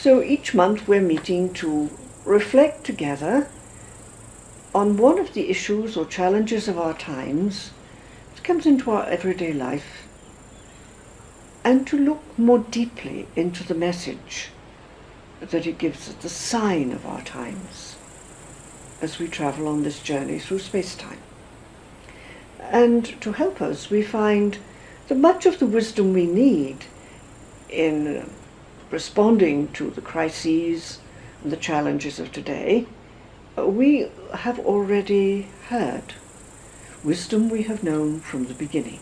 So each month we're meeting to reflect together on one of the issues or challenges of our times that comes into our everyday life, and to look more deeply into the message that it gives us, the sign of our times, as we travel on this journey through space-time. And to help us, we find that much of the wisdom we need in responding to the crises and the challenges of today, we have already heard. Wisdom we have known from the beginning.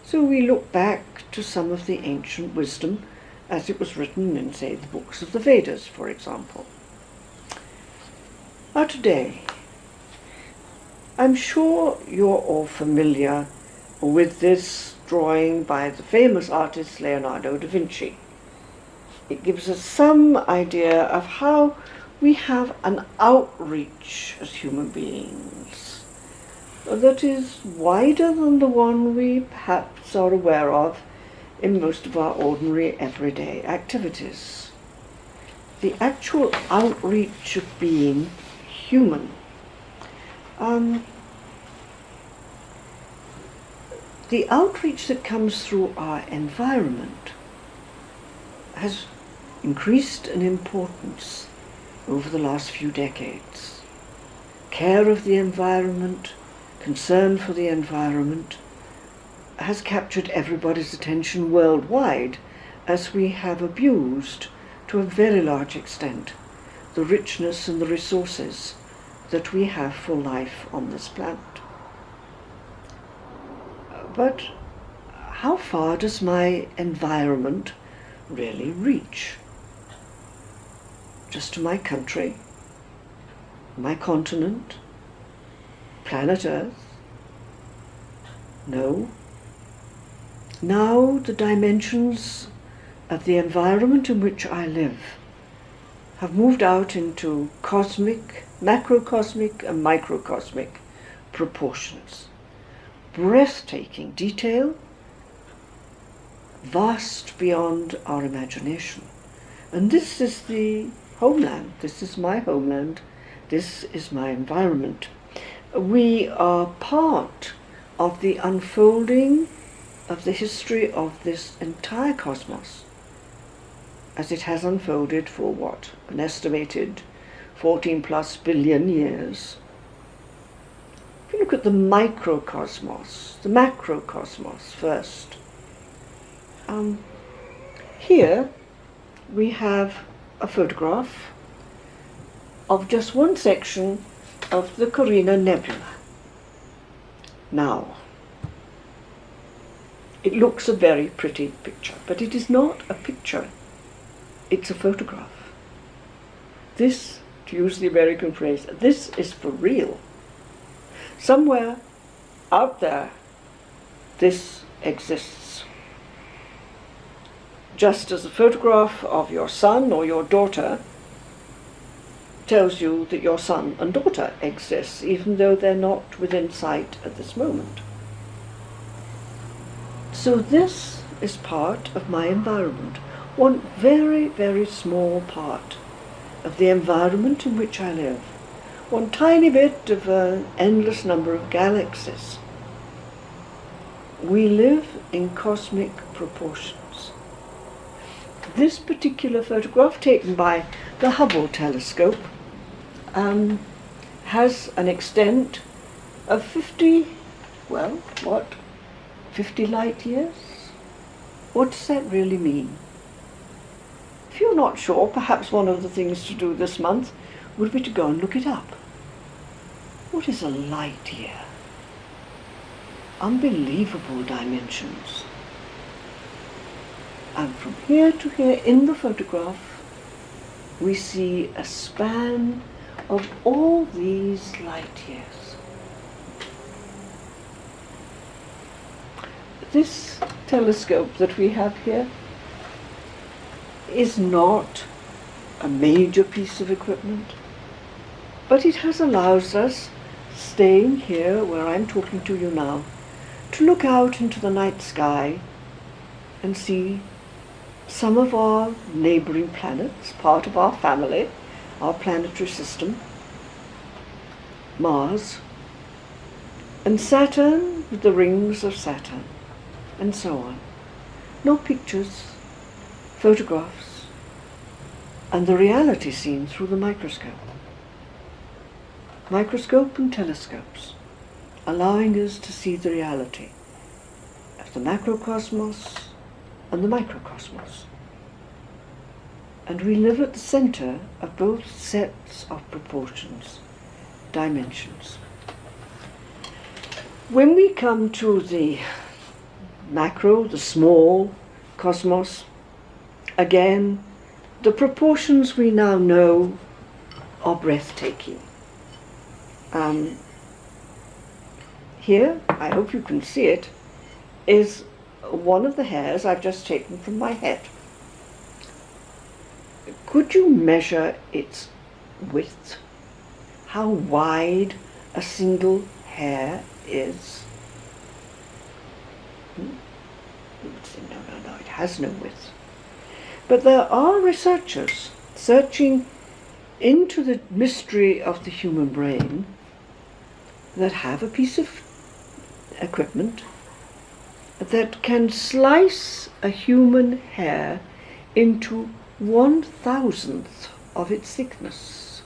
So we look back to some of the ancient wisdom as it was written in, say, the books of the Vedas, for example. Now today, I'm sure you're all familiar with this drawing by the famous artist Leonardo da Vinci. It gives us some idea of how we have an outreach as human beings that is wider than the one we perhaps are aware of in most of our ordinary everyday activities. The actual outreach of being human. The outreach that comes through our environment has increased in importance over the last few decades. Care of the environment, concern for the environment, has captured everybody's attention worldwide as we have abused, to a very large extent, the richness and the resources that we have for life on this planet. But how far does my environment really reach? Just to my country, my continent, planet Earth? No. Now the dimensions of the environment in which I live have moved out into cosmic, macrocosmic and microcosmic proportions. Breathtaking detail, vast beyond our imagination. And this is the homeland, this is my homeland, this is my environment. We are part of the unfolding of the history of this entire cosmos, as it has unfolded for what? An estimated 14 plus billion years. If you look at the microcosmos, the macrocosmos first, here we have a photograph of just one section of the Carina Nebula. Now, it looks a very pretty picture, but it is not a picture, it's a photograph. This, to use the American phrase, this is for real. Somewhere out there, this exists. Just as a photograph of your son or your daughter tells you that your son and daughter exists, even though they're not within sight at this moment. So this is part of my environment, one very, very small part of the environment in which I live, one tiny bit of an endless number of galaxies. We live in cosmic proportions. This particular photograph, taken by the Hubble telescope, has an extent of 50 light years? What does that really mean? If you're not sure, perhaps one of the things to do this month would be to go and look it up. What is a light year? Unbelievable dimensions. And from here to here in the photograph, we see a span of all these light years. This telescope that we have here is not a major piece of equipment, but it has allowed us, staying here where I'm talking to you now, to look out into the night sky and see some of our neighbouring planets, part of our family, our planetary system, Mars, and Saturn with the rings of Saturn, and so on. No pictures, photographs, and the reality seen through the microscope. Microscope and telescopes, allowing us to see the reality of the macrocosmos and the microcosmos. And we live at the centre of both sets of proportions, dimensions. When we come to the macro, the small cosmos, again, the proportions we now know are breathtaking. Here, I hope you can see it, is one of the hairs I've just taken from my head. Could you measure its width? How wide a single hair is? You would say, no, it has no width. But there are researchers searching into the mystery of the human brain that have a piece of equipment that can slice a human hair into 1/1000th of its thickness.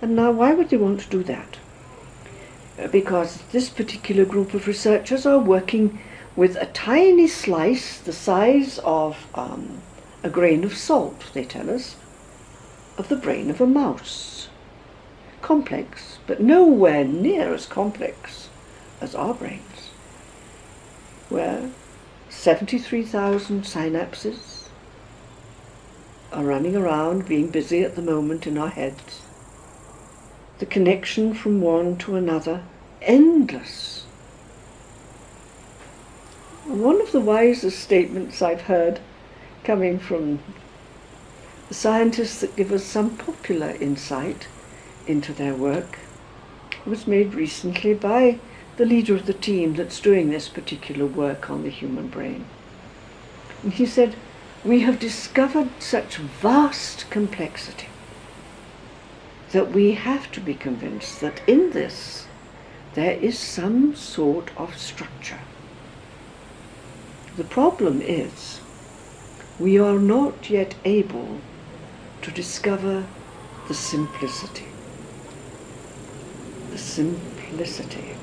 And now, why would they want to do that? Because this particular group of researchers are working with a tiny slice the size of a grain of salt, they tell us, of the brain of a mouse. Complex, but nowhere near as complex as our brains, where 73,000 synapses are running around, being busy at the moment in our heads. The connection from one to another, endless. One of the wisest statements I've heard coming from the scientists that give us some popular insight into their work was made recently by the leader of the team that's doing this particular work on the human brain. And he said, "We have discovered such vast complexity that we have to be convinced that in this there is some sort of structure. The problem is we are not yet able to discover the simplicity." The simplicity.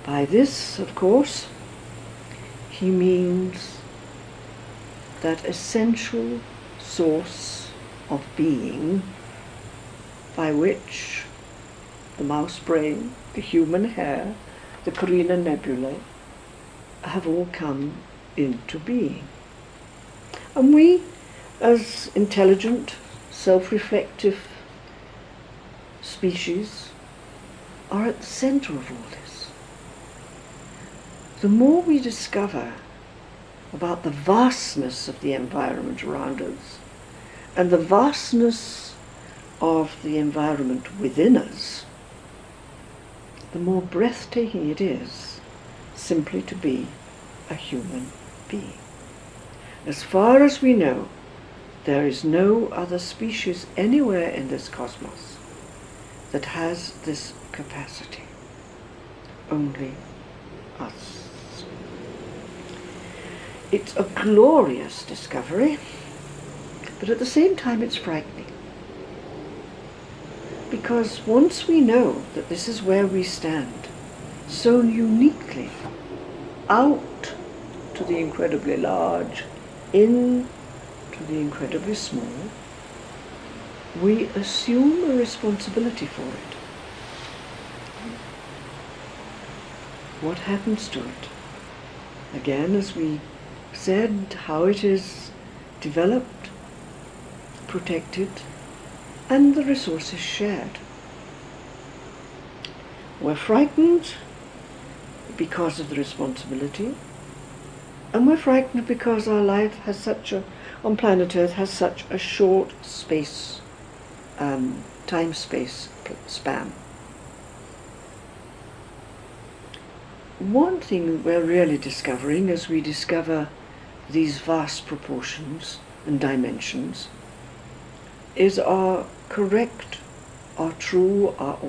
By this, of course, he means that essential source of being by which the mouse brain, the human hair, the Carina nebulae have all come into being. And we, as intelligent, self-reflective species, are at the centre of all this. The more we discover about the vastness of the environment around us and the vastness of the environment within us, the more breathtaking it is simply to be a human being. As far as we know, there is no other species anywhere in this cosmos that has this capacity. Only us. It's a glorious discovery, but at the same time it's frightening. Because once we know that this is where we stand, so uniquely, out to the incredibly large, in to the incredibly small, we assume a responsibility for it. What happens to it? Again, as we said, how it is developed, protected, and the resources shared. We're frightened because of the responsibility, and we're frightened because our life has on planet Earth has such a short space, time-space span. one thing we're really discovering as we discover these vast proportions and dimensions is our correct, our true, our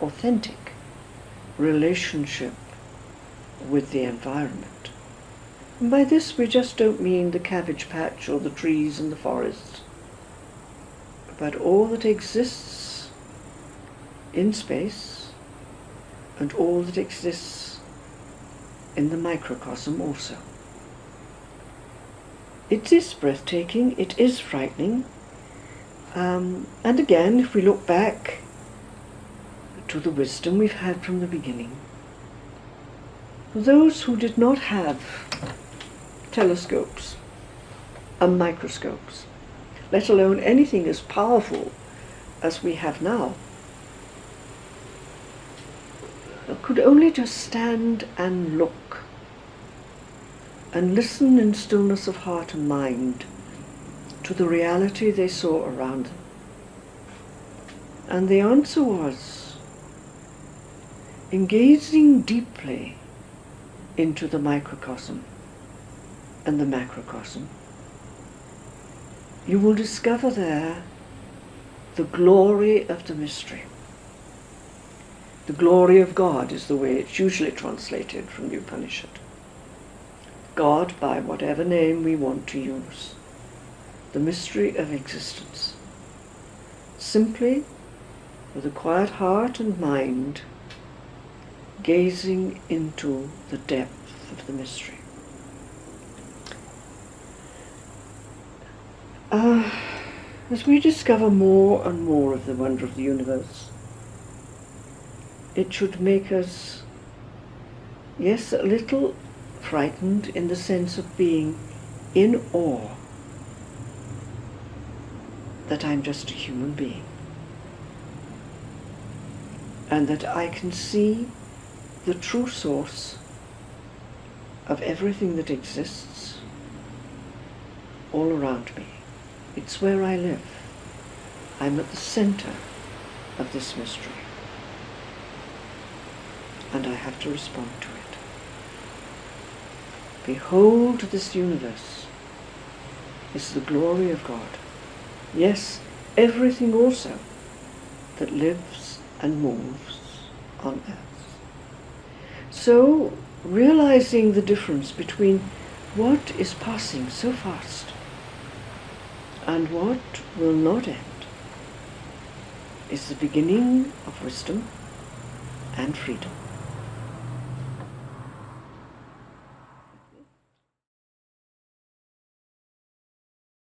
authentic relationship with the environment. And by this we just don't mean the cabbage patch or the trees and the forests, but all that exists in space and all that exists in the microcosm also. It is breathtaking, it is frightening, and again, if we look back to the wisdom we've had from the beginning, those who did not have telescopes and microscopes, let alone anything as powerful as we have now, could only just stand and look and listen in stillness of heart and mind to the reality they saw around them. And the answer was, in gazing deeply into the microcosm and the macrocosm, you will discover there the glory of the mystery. The glory of God is the way it's usually translated from the Upanishad. God, by whatever name we want to use. The mystery of existence. Simply, with a quiet heart and mind, gazing into the depth of the mystery. As we discover more and more of the wonder of the universe, it should make us, yes, a little frightened in the sense of being in awe that I'm just a human being and that I can see the true source of everything that exists all around me. It's where I live. I'm at the center of this mystery, and I have to respond to it. Behold, this universe is the glory of God. Yes, everything also that lives and moves on earth. So, realizing the difference between what is passing so fast and what will not end is the beginning of wisdom and freedom.